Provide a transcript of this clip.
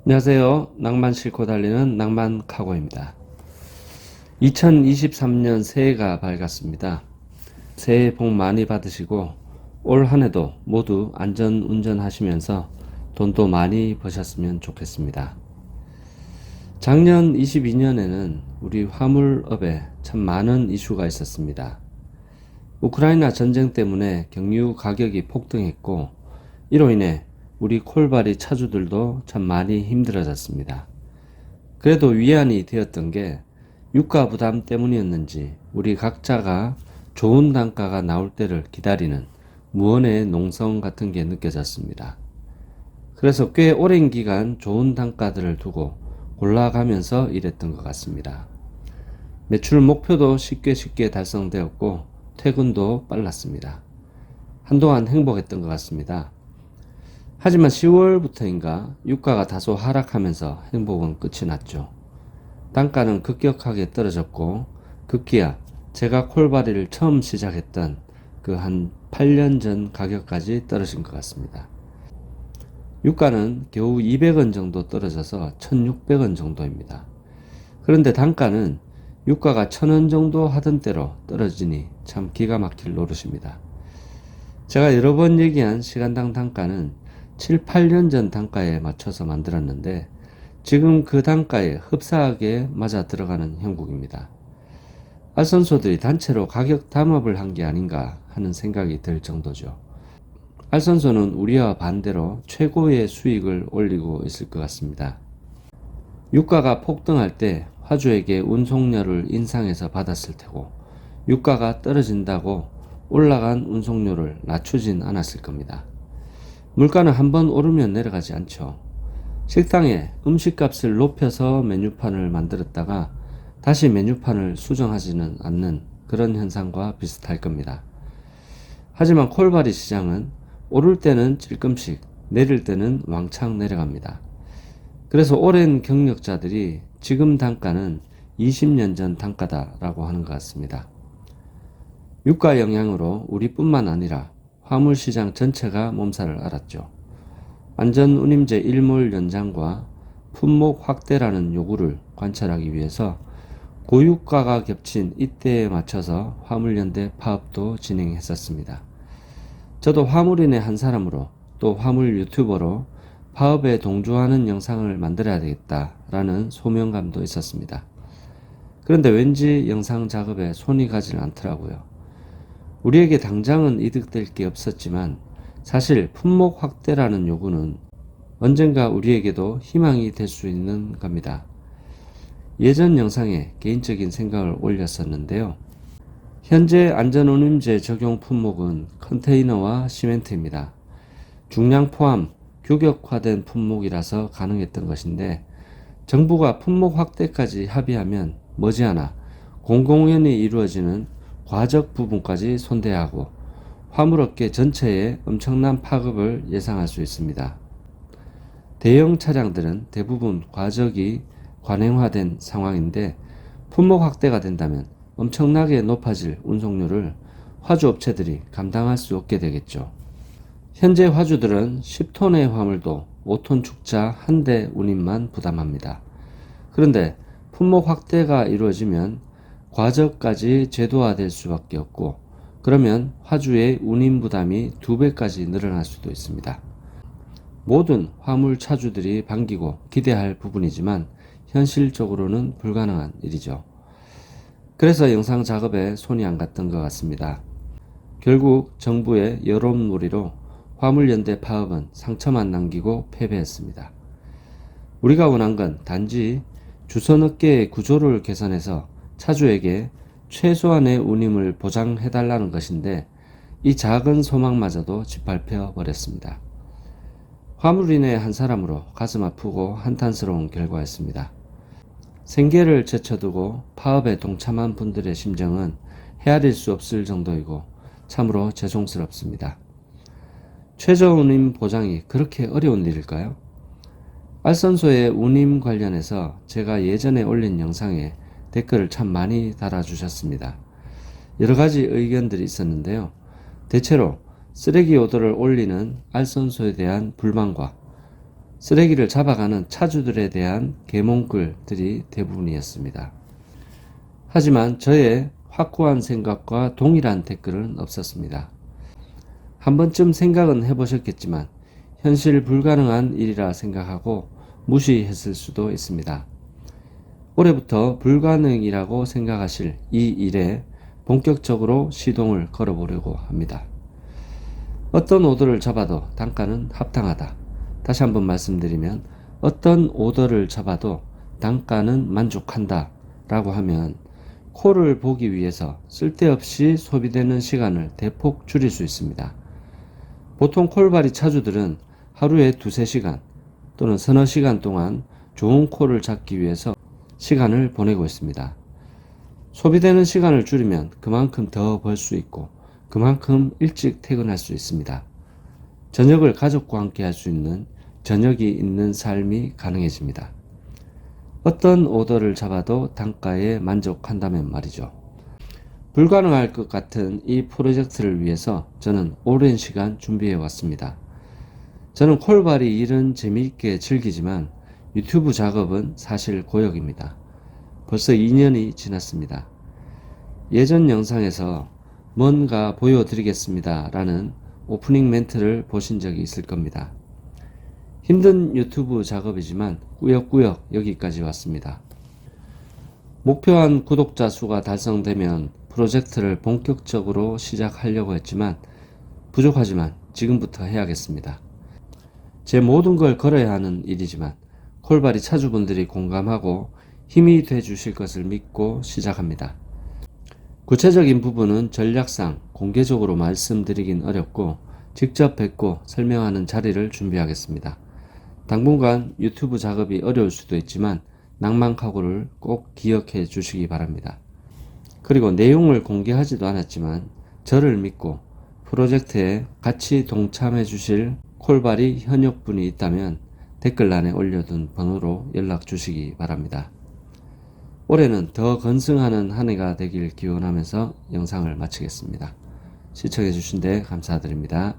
안녕하세요. 낭만 싣고 달리는 낭만 카고입니다. 2023년 새해가 밝았습니다. 새해 복 많이 받으시고 올 한해도 모두 안전 운전하시면서 돈도 많이 버셨으면 좋겠습니다. 작년 22년에는 우리 화물업에 참 많은 이슈가 있었습니다. 우크라이나 전쟁 때문에 경유 가격이 폭등했고 이로 인해 우리 콜바리 차주들도 참 많이 힘들어졌습니다. 그래도 위안이 되었던 게 유가 부담 때문이었는지 우리 각자가 좋은 단가가 나올 때를 기다리는 무언의 농성 같은 게 느껴졌습니다. 그래서 꽤 오랜 기간 좋은 단가들을 두고 골라가면서 일했던 것 같습니다. 매출 목표도 쉽게 달성되었고 퇴근도 빨랐습니다. 한동안 행복했던 것 같습니다. 하지만 10월부터인가 유가가 다소 하락하면서 행복은 끝이 났죠. 단가는 급격하게 떨어졌고 급기야 제가 콜바리를 처음 시작했던 그 한 8년 전 가격까지 떨어진 것 같습니다. 유가는 겨우 200원 정도 떨어져서 1600원 정도입니다. 그런데 단가는 유가가 1000원 정도 하던 때로 떨어지니 참 기가 막힐 노릇입니다. 제가 여러 번 얘기한 시간당 단가는 7, 8년 전 단가에 맞춰서 만들었는데 지금 그 단가에 흡사하게 맞아 들어가는 형국입니다. 알선소들이 단체로 가격 담합을 한 게 아닌가 하는 생각이 들 정도죠. 알선소는 우리와 반대로 최고의 수익을 올리고 있을 것 같습니다. 유가가 폭등할 때 화주에게 운송료를 인상해서 받았을 테고 유가가 떨어진다고 올라간 운송료를 낮추진 않았을 겁니다. 물가는 한번 오르면 내려가지 않죠. 식당에 음식값을 높여서 메뉴판을 만들었다가 다시 메뉴판을 수정하지는 않는 그런 현상과 비슷할 겁니다. 하지만 콜바리 시장은 오를 때는 찔끔씩 내릴 때는 왕창 내려갑니다. 그래서 오랜 경력자들이 지금 단가는 20년 전 단가다라고 하는 것 같습니다. 유가 영향으로 우리뿐만 아니라 화물시장 전체가 몸살을 앓았죠. 안전운임제 일몰 연장과 품목 확대라는 요구를 관철하기 위해서 고유가가 겹친 이때에 맞춰서 화물연대 파업도 진행했었습니다. 저도 화물인의 한 사람으로 또 화물 유튜버로 파업에 동조하는 영상을 만들어야 되겠다라는 소명감도 있었습니다. 그런데 왠지 영상 작업에 손이 가질 않더라고요. 우리에게 당장은 이득될 게 없었지만 사실 품목 확대라는 요구는 언젠가 우리에게도 희망이 될 수 있는 겁니다. 예전 영상에 개인적인 생각을 올렸었는데요. 현재 안전운임제 적용 품목은 컨테이너와 시멘트입니다. 중량 포함 규격화된 품목이라서 가능했던 것인데 정부가 품목 확대까지 합의하면 머지않아 공공연히 이루어지는 과적 부분까지 손대야 하고 화물업계 전체에 엄청난 파급을 예상할 수 있습니다. 대형 차량들은 대부분 과적이 관행화된 상황인데 품목 확대가 된다면 엄청나게 높아질 운송료를 화주업체들이 감당할 수 없게 되겠죠. 현재 화주들은 10톤의 화물도 5톤 축자 한 대 운임만 부담합니다. 그런데 품목 확대가 이루어지면 과적까지 제도화될 수밖에 없고 그러면 화주의 운임 부담이 2배까지 늘어날 수도 있습니다. 모든 화물 차주들이 반기고 기대할 부분이지만 현실적으로는 불가능한 일이죠. 그래서 영상 작업에 손이 안 갔던 것 같습니다. 결국 정부의 여론몰이로 화물연대 파업은 상처만 남기고 패배했습니다. 우리가 원한 건 단지 주선업계의 구조를 개선해서 차주에게 최소한의 운임을 보장해달라는 것인데 이 작은 소망마저도 짓밟혀 버렸습니다. 화물인의 한 사람으로 가슴 아프고 한탄스러운 결과였습니다. 생계를 제쳐두고 파업에 동참한 분들의 심정은 헤아릴 수 없을 정도이고 참으로 죄송스럽습니다. 최저 운임 보장이 그렇게 어려운 일일까요? 알선소의 운임 관련해서 제가 예전에 올린 영상에 댓글을 참 많이 달아주셨습니다. 여러 가지 의견들이 있었는데요. 대체로 쓰레기 오더를 올리는 알선소에 대한 불만과 쓰레기를 잡아가는 차주들에 대한 계몽글들이 대부분이었습니다. 하지만 저의 확고한 생각과 동일한 댓글은 없었습니다. 한 번쯤 생각은 해보셨겠지만 현실 불가능한 일이라 생각하고 무시했을 수도 있습니다. 올해부터 불가능이라고 생각하실 이 일에 본격적으로 시동을 걸어보려고 합니다. 어떤 오더를 잡아도 단가는 합당하다. 다시 한번 말씀드리면 어떤 오더를 잡아도 단가는 만족한다 라고 하면 콜을 보기 위해서 쓸데없이 소비되는 시간을 대폭 줄일 수 있습니다. 보통 콜바리 차주들은 하루에 2-3시간 또는 서너 시간 동안 좋은 콜을 잡기 위해서 시간을 보내고 있습니다. 소비되는 시간을 줄이면 그만큼 더 벌 수 있고 그만큼 일찍 퇴근할 수 있습니다. 저녁을 가족과 함께 할 수 있는 저녁이 있는 삶이 가능해집니다. 어떤 오더를 잡아도 단가에 만족한다면 말이죠. 불가능할 것 같은 이 프로젝트를 위해서 저는 오랜 시간 준비해 왔습니다. 저는 콜바리 일은 재미있게 즐기지만 유튜브 작업은 사실 고역입니다. 벌써 2년이 지났습니다. 예전 영상에서 뭔가 보여드리겠습니다 라는 오프닝 멘트를 보신 적이 있을 겁니다. 힘든 유튜브 작업이지만 꾸역꾸역 여기까지 왔습니다. 목표한 구독자 수가 달성되면 프로젝트를 본격적으로 시작하려고 했지만 부족하지만 지금부터 해야겠습니다. 제 모든 걸 걸어야 하는 일이지만 콜바리 차주분들이 공감하고 힘이 돼 주실 것을 믿고 시작합니다. 구체적인 부분은 전략상 공개적으로 말씀드리긴 어렵고 직접 뵙고 설명하는 자리를 준비하겠습니다. 당분간 유튜브 작업이 어려울 수도 있지만 낭만카고를 꼭 기억해 주시기 바랍니다. 그리고 내용을 공개하지도 않았지만 저를 믿고 프로젝트에 같이 동참해 주실 콜바리 현역분이 있다면 댓글란에 올려둔 번호로 연락 주시기 바랍니다. 올해는 더 건승하는 한 해가 되길 기원하면서 영상을 마치겠습니다. 시청해 주신 데 감사드립니다.